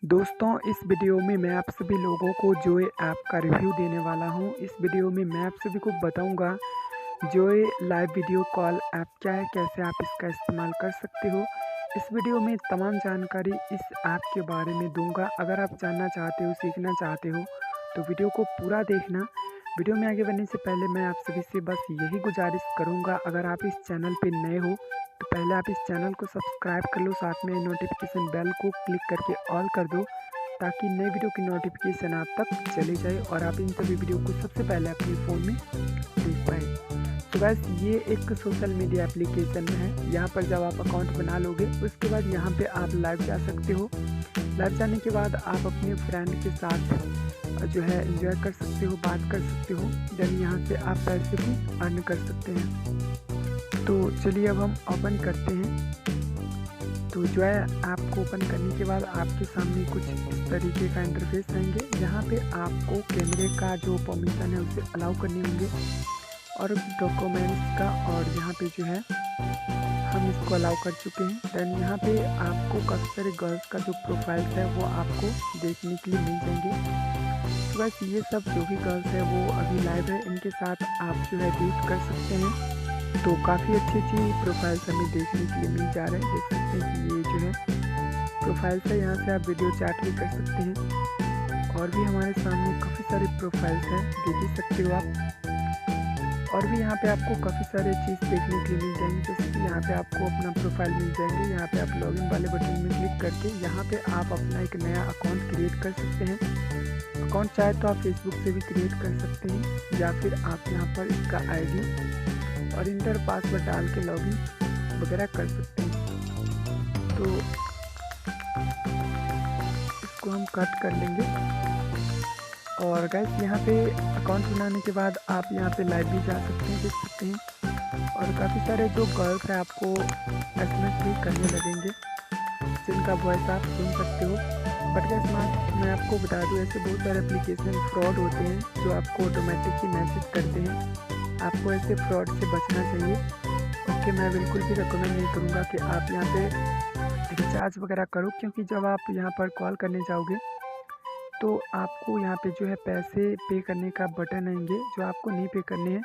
दोस्तों, इस वीडियो में मैं आप सभी लोगों को जोए ऐप का रिव्यू देने वाला हूं। इस वीडियो में मैं आप सभी को बताऊंगा जोए लाइव वीडियो कॉल ऐप क्या है, कैसे आप इसका इस्तेमाल कर सकते हो। इस वीडियो में तमाम जानकारी इस ऐप के बारे में दूंगा। अगर आप जानना चाहते हो, सीखना चाहते हो तो वीडियो को पूरा देखना। वीडियो में आगे बढ़ने से पहले मैं आप सभी से बस यही गुजारिश करूँगा, अगर आप इस चैनल पर नए हो तो पहले आप इस चैनल को सब्सक्राइब कर लो, साथ में नोटिफिकेशन बेल को क्लिक करके ऑल कर दो ताकि नए वीडियो की नोटिफिकेशन आप तक चली जाए और आप इन सभी वीडियो को सबसे पहले अपने फ़ोन में देख पाए। तो बस ये एक सोशल मीडिया एप्लीकेशन है। यहाँ पर जब आप अकाउंट बना लोगे उसके बाद यहाँ पे आप लाइव जा सकते हो। लाइव जाने के बाद आप अपने फ्रेंड के साथ जो है एंजॉय कर सकते हो, बात कर सकते हो। देन यहाँ से आप पैसे भी अर्न कर सकते हैं। तो चलिए अब हम ओपन करते हैं। तो जो है ऐप को ओपन करने के बाद आपके सामने कुछ इस तरीके का इंटरफेस आएंगे। यहाँ पे आपको कैमरे का जो परमिशन है उसे अलाउ करने होंगे और डॉक्यूमेंट्स का, और यहाँ पे जो है हम इसको अलाउ कर चुके हैं। देन यहाँ पे आपको काफ़ी सारे गर्ल्स का जो प्रोफाइल्स है वो आपको देखने के लिए मिल जाएंगे। तो बस ये सब जो भी गर्ल्स है वो अभी लाइव है, इनके साथ आप जो है डेट कर सकते हैं। तो काफ़ी अच्छी प्रोफाइल्स हमें देखने के लिए मिल जा रहे हैं। देख सकते हैं कि ये जो है प्रोफाइल्स है, यहाँ से आप वीडियो चैट भी कर सकते हैं। और भी हमारे सामने काफ़ी सारे प्रोफाइल्स हैं, देख ही सकते हो आप। और भी यहाँ पे आपको काफ़ी सारे चीज़ देखने के लिए मिल जाएंगी, जैसे कि यहाँ पे आपको अपना प्रोफाइल मिल जाएंगे। यहाँ पे आप लॉगिन वाले बटन में क्लिक करके यहाँ पे आप अपना एक नया अकाउंट क्रिएट कर सकते हैं। अकाउंट चाहे तो आप फेसबुक से भी क्रिएट कर सकते हैं, या फिर आप यहाँ पर इसका ID और इंटर पासवर्ड डाल के लॉगिन वगैरह कर सकते हैं। तो इसको हम कट कर लेंगे। और गाइस यहाँ पे अकाउंट बनाने के बाद आप यहाँ पे लाइव भी जा सकते हैं, देख सकते हैं। और काफ़ी सारे जो गर्ल्स हैं आपको SMS भी करने लगेंगे, जिनका वॉइस आप सुन सकते हो। बट गाइस मैं आपको बता दूँ, ऐसे बहुत सारे एप्लीकेशन फ्रॉड होते हैं जो आपको ऑटोमेटिक ही मैसेज करते हैं। आपको ऐसे फ्रॉड से बचना चाहिए। ओके, मैं बिल्कुल भी रिकमेंड नहीं करूँगा कि आप यहाँ पे रिचार्ज वगैरह करो, क्योंकि जब आप यहाँ पर कॉल करने जाओगे तो आपको यहाँ पे जो है पैसे पे करने का बटन आएंगे जो आपको नहीं पे करने हैं।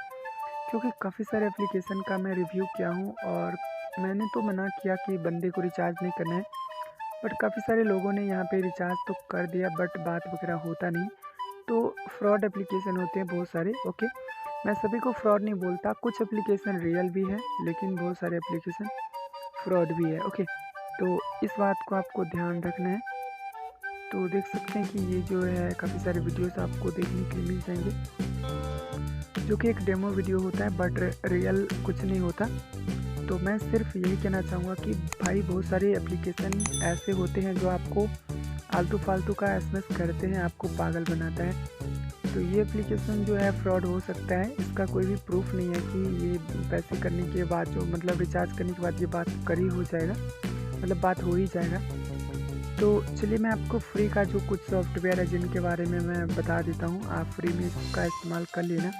क्योंकि काफ़ी सारे एप्लीकेशन का मैं रिव्यू किया हूँ और मैंने तो मना किया कि बंदे को रिचार्ज नहीं करना है, बट काफ़ी सारे लोगों ने यहाँ पे रिचार्ज तो कर दिया, बट बात वगैरह होता नहीं। तो फ्रॉड एप्लीकेशन होते हैं बहुत सारे। ओके, मैं सभी को फ्रॉड नहीं बोलता, कुछ एप्लीकेशन रियल भी है लेकिन बहुत सारे एप्लीकेशन फ्रॉड भी है। ओके, तो इस बात को आपको ध्यान रखना है। तो देख सकते हैं कि ये जो है काफ़ी सारे वीडियोस आपको देखने के लिए मिल जाएंगे, जो कि एक डेमो वीडियो होता है, बट रियल कुछ नहीं होता। तो मैं सिर्फ यही कहना चाहूँगा कि भाई बहुत सारे एप्लीकेशन ऐसे होते हैं जो आपको आलतू फालतू का SMS करते हैं, आपको पागल बनाता है। तो ये एप्लीकेशन जो है फ्रॉड हो सकता है, इसका कोई भी प्रूफ नहीं है कि ये पैसे करने के बाद जो मतलब रिचार्ज करने के बाद ये बात करी हो जाएगा, मतलब बात हो ही जाएगा। तो चलिए मैं आपको फ्री का जो कुछ सॉफ्टवेयर है जिनके बारे में मैं बता देता हूँ, आप फ्री में इसका इस्तेमाल कर लेना।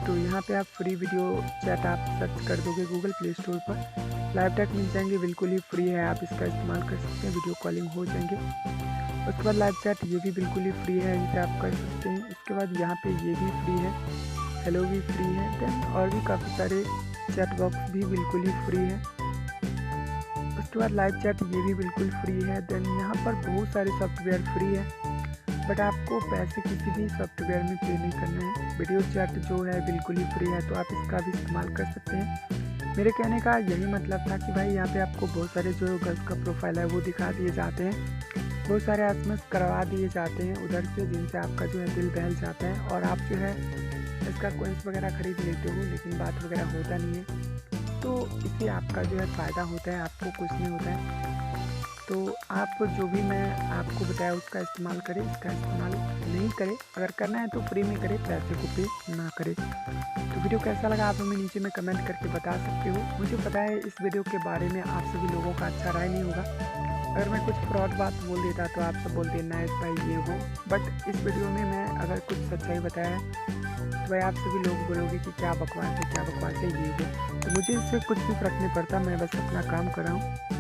तो यहाँ पे आप फ्री वीडियो चैट आप सर्च कर दोगे गूगल प्ले स्टोर पर, लाइव टैग मिल जाएंगे, बिल्कुल ही फ्री है, आप इसका इस्तेमाल कर सकते हैं, वीडियो कॉलिंग हो जाएंगे। उसके बाद लाइव चैट, ये भी बिल्कुल ही फ्री है, इसे आप कर सकते हैं। इसके बाद यहाँ पे ये भी फ्री है, हेलो भी फ्री है। देन और भी काफ़ी सारे चैट बॉक्स भी बिल्कुल ही फ्री है। उसके बाद लाइव चैट, ये भी बिल्कुल फ्री है। देन यहाँ पर बहुत सारे सॉफ्टवेयर फ्री है, बट आपको पैसे किसी भी सॉफ्टवेयर में पे नहीं करना है। वीडियो चैट जो है बिल्कुल ही फ्री है, तो आप इसका भी इस्तेमाल कर सकते हैं। मेरे कहने का यही मतलब था कि भाई यहाँ पे आपको बहुत सारे जो गर्ल्स का प्रोफाइल है वो दिखा दिए जाते हैं, बहुत सारे SMS करवा दिए जाते हैं उधर से, जिनसे आपका जो है दिल बहल जाता है और आप जो है इसका कोइंस वगैरह खरीद लेते हो, लेकिन बात वगैरह होता नहीं है। तो इससे आपका जो है फ़ायदा होता है, आपको कुछ नहीं होता है। तो आप जो भी मैं आपको बताया उसका इस्तेमाल करें, इसका इस्तेमाल नहीं करें। अगर करना है तो फ्री में करें, पैसे को पे ना करें। तो वीडियो कैसा लगा आप हमें नीचे में कमेंट करके बता सकते हो। मुझे पता है इस वीडियो के बारे में आप सभी लोगों का अच्छा राय नहीं होगा, अगर मैं कुछ फ्रॉड बात बोल देता तो आप सब बोलते नाइस भाई ये वो, बट इस वीडियो में मैं अगर कुछ सच्चाई बताया है तो भाई आप सभी लोग बोलोगे कि क्या बकवास है ये वो। तो मुझे इससे कुछ भी फ़र्क नहीं पड़ता, मैं बस अपना काम कर रहा हूँ।